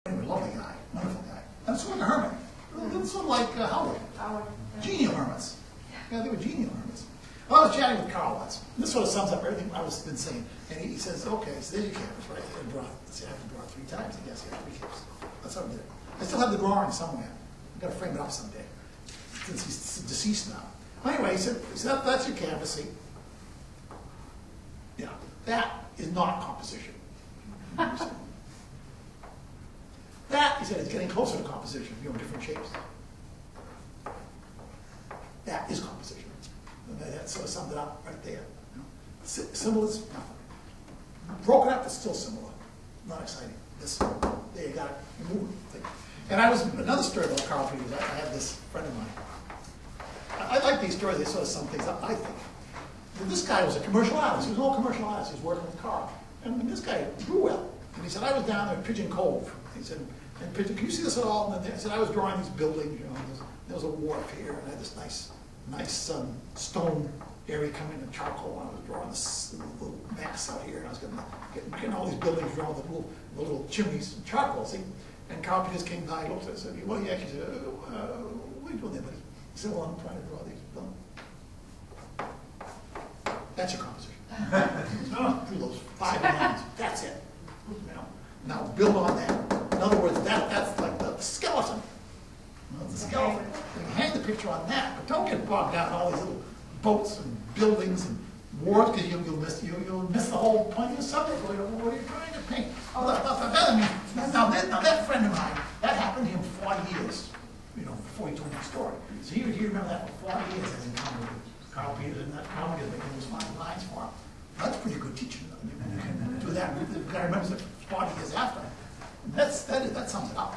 Anyway, lovely guy, wonderful guy. And sort of a hermit. Sort of like Howard. Genial hermits. Yeah, they were genial hermits. Well, I was chatting with Carl once. This sort of sums up everything I've been saying. And he says, okay, so there's your canvas, right? I have to draw it 3 times, I guess. Yeah, 3 canvases. That's how I did it. I still have the drawing somewhere. I've got to frame it up someday, since he's deceased now. Anyway, he said that's your canvas, see? Yeah, that is not composition. That, he said, is getting closer to composition, different shapes. That is composition. And that sort of summed it up right there. Symbol is nothing. Broken up is still similar. Not exciting. There you got it. You move it. And another story about Carl Peters. I had this friend of mine. I like these stories. They sort of sum things up, I think. This guy was a commercial artist. He was an old commercial artist. He was working with Carl. And this guy drew well. And he said, I was down there at Pigeon Cove. He said, and Pigeon, can you see this at all? And I said, I was drawing these buildings. There was a wharf here, and I had this nice stone area coming in charcoal. And I was drawing this little mass out here, and I was getting all these buildings drawn with the little chimneys and charcoal. See? And Carl Peters came by, looked at it, and said, well, yeah, he said, what are you doing there, buddy? He said, well, I'm trying to draw these buildings. That's your composition. Drew those 5 lines. That's it. Now build on that. In other words, that's like the skeleton. The skeleton. You hang the picture on that, but don't get bogged down in all these little boats and buildings and wharves, because you'll miss the whole point of the subject. What are you trying to paint? Now that friend of mine, that happened to him 40 years, before he told me the story. So he remember that for 40 years as encountered with Carl Peters, and that Carl Peters making those 5 lines for him. That's pretty good teaching. Do that. The guy remembers it 40 years after. That sums it up.